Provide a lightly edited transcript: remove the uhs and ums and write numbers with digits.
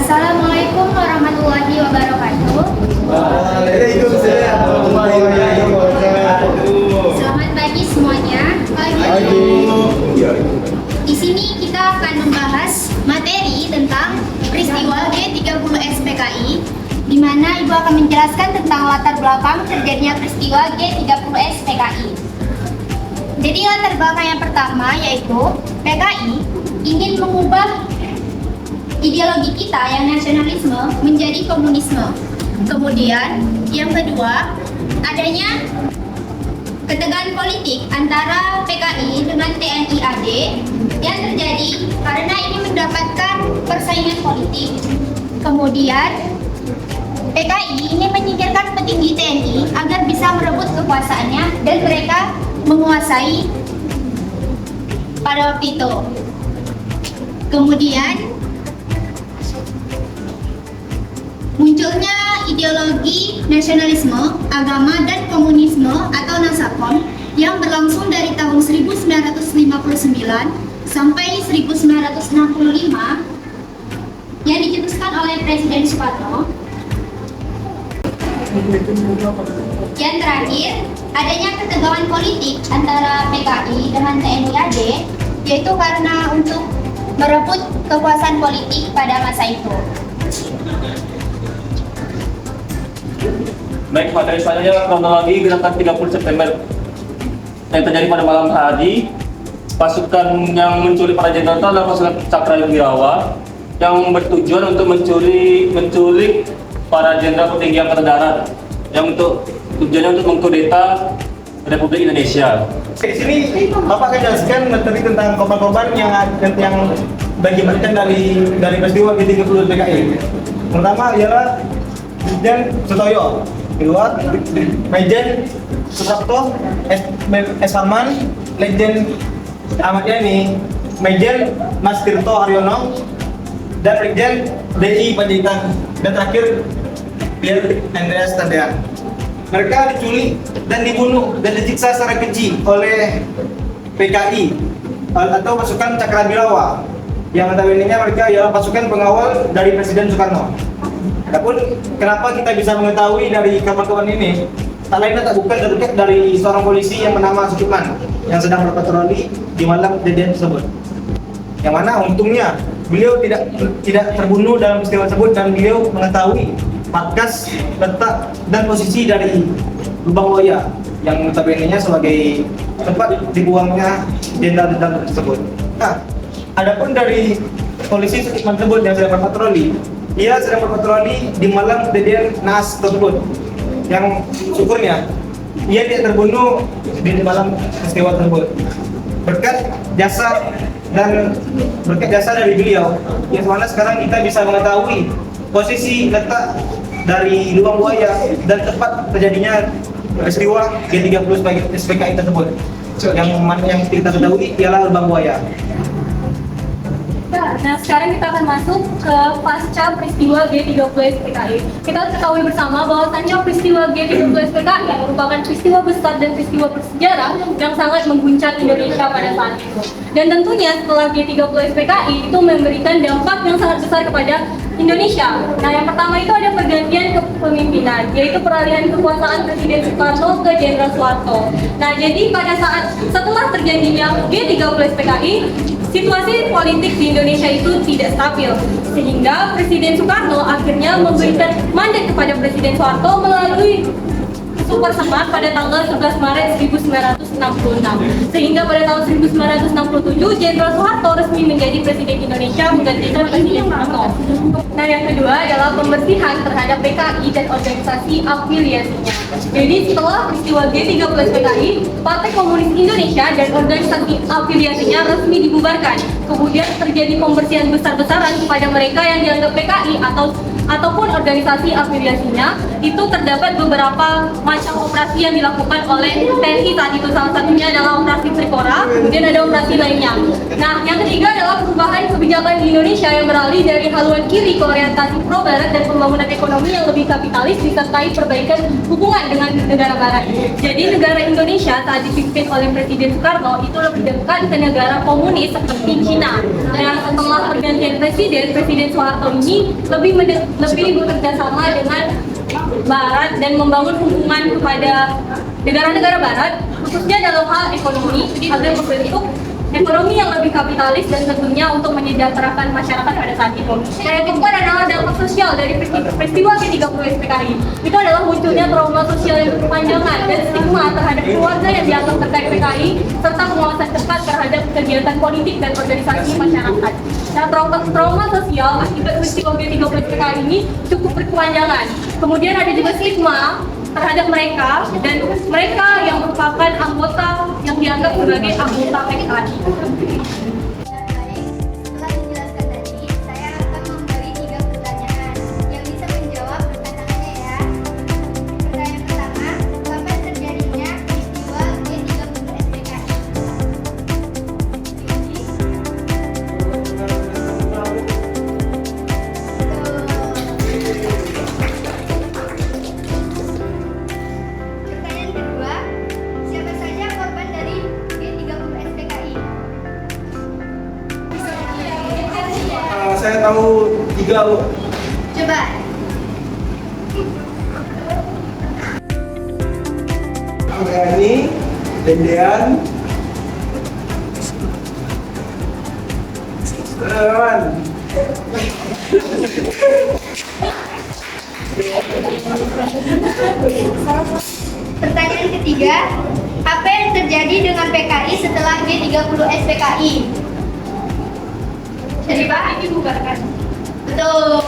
Assalamualaikum warahmatullahi wabarakatuh. Waalaikumsalam warahmatullahi wabarakatuh. Selamat pagi semuanya. Pagi. Di sini kita akan membahas materi tentang peristiwa G30 SPKI, di mana Ibu akan menjelaskan tentang latar belakang terjadinya peristiwa G30 SPKI. Jadi latar belakang yang pertama yaitu PKI ingin mengubah ideologi kita yang nasionalisme menjadi komunisme. Kemudian yang kedua, adanya ketegangan politik antara PKI dengan TNI AD yang terjadi karena ini mendapatkan persaingan politik. Kemudian PKI ini menyingkirkan petinggi TNI agar bisa merebut kekuasaannya dan mereka menguasai pada waktu itu. Kemudian munculnya ideologi nasionalisme, agama, dan komunisme atau Nasakon yang berlangsung dari tahun 1959 sampai 1965 yang dicetuskan oleh Presiden Soekarno. Yang terakhir, adanya ketegangan politik antara PKI dengan TNI AD, yaitu karena untuk merebut kekuasaan politik pada masa itu. Baik, materi selanjutnya kronologi gerakan 30 September yang terjadi pada malam hari. Pasukan yang menculik para jenderal itu adalah pasukan Cakrawirawa yang bertujuan untuk menculik para jenderal petinggi angkatan darat yang tujuannya untuk mengkudeta Republik Indonesia. Di sini Bapak akan jelaskan materi tentang korban-korban yang diakibatkan dari peristiwa G30 PKI. Pertama ialah Brigjen Sutoyo, kedua Majen Suprapto S. Farman, Legend Ahmad Yani, Majen Mas Tirto Haryono, dan Brigjen DI Panjaitan, dan terakhir Pierre Andreas Tandean. Mereka diculik dan dibunuh dan disiksa secara keji oleh PKI atau pasukan Cakrawirawa yang notabene mereka ialah pasukan pengawal dari Presiden Soekarno. Adapun kenapa kita bisa mengetahui dari kabar-kabar ini, tak lain tak bukan terdekat dari seorang polisi yang bernama Sukiman yang sedang berpatroli di malam kejadian tersebut. Yang mana untungnya beliau tidak terbunuh dalam peristiwa tersebut dan beliau mengetahui markas, letak, dan posisi dari lubang buaya yang notabene-nya sebagai tempat dibuangnya jenderal-jenderal tersebut. Nah, adapun dari polisi Sukiman tersebut yang sedang berpatroli, ia sedang berpatroli di malam kejadian naas tersebut. Yang syukurnya ia tidak terbunuh di malam peristiwa tersebut. Berkat jasa dari beliau, yang mana sekarang kita bisa mengetahui posisi letak dari lubang buaya dan tempat terjadinya peristiwa G30 SPKI tersebut. Yang kita ketahui ialah lubang buaya. Nah, sekarang kita akan masuk ke pasca peristiwa G30 SPKI. Kita ketahui bersama bahwasannya peristiwa G30 SPKI merupakan peristiwa besar dan peristiwa bersejarah yang sangat mengguncang Indonesia pada saat itu. Dan tentunya setelah G30 SPKI itu memberikan dampak yang sangat besar kepada Indonesia. Nah, yang pertama itu ada pergantian kepemimpinan, yaitu peralihan kekuasaan Presiden Soekarno ke Jenderal Soeharto. Nah, jadi pada saat setelah terjadinya G30 SPKI, situasi politik di Indonesia itu tidak stabil, sehingga Presiden Soekarno akhirnya memberikan mandat kepada Presiden Soeharto melalui Super Senat pada tanggal 11 Maret 1966. Sehingga pada tahun 1967 Jenderal Soeharto resmi menjadi Presiden Indonesia menggantikan Presiden Soekarno. Nah, yang kedua adalah pembersihan terhadap PKI dan organisasi afiliasinya. Jadi setelah peristiwa G30 PKI, Partai Komunis Indonesia dan organisasi afiliasinya resmi dibubarkan. Kemudian terjadi pembersihan besar-besaran kepada mereka yang dianggap PKI ataupun organisasi afiliasinya, itu terdapat beberapa macam operasi yang dilakukan oleh TNI saat itu. Salah satunya adalah operasi Trikora, kemudian ada operasi lainnya. Nah, yang ketiga adalah perubahan kebijakan di Indonesia yang beralih dari haluan kiri ke orientasi pro barat dan pembangunan ekonomi yang lebih kapitalis disertai perbaikan hubungan dengan negara barat. Jadi negara Indonesia saat dipimpin oleh Presiden Soekarno itu lebih dekat ke negara komunis seperti Cina. Dan setelah pergantian Presiden Soeharto ini lebih bekerja sama dengan Barat dan membangun hubungan kepada negara-negara Barat, khususnya dalam hal ekonomi, agar membentuk ekonomi yang lebih kapitalis dan tentunya untuk menyejahterakan masyarakat pada saat itu. Yang keempat adalah dampak sosial dari peristiwa G30 SPKI. Itu adalah munculnya trauma sosial yang berkepanjangan dan stigma terhadap keluarga yang dianggap terkait PKI serta pengawasan ketat terhadap kegiatan politik dan organisasi masyarakat. Nah, trauma sosial akibat peristiwa G30 SPKI ini cukup berkepanjangan. Kemudian ada juga stigma terhadap mereka dan mereka yang merupakan anggota yang dianggap sebagai anggota PKI. Setelah menjelaskan tadi, saya akan memberi 3 pertanyaan yang bisa menjawab pertanyaannya ya. Pertanyaan pertama, kapan terjadinya peristiwa G30 SPKI? Pertanyaan kedua, siapa saja korban dari G30 SPKI? Saya tahu 3, Bu. Coba. Anggrani, Dendean, Rawan. Pertanyaan ketiga, apa yang terjadi dengan PKI setelah G30 SPKI? Jadi Pak, ini bubarkan. Betul.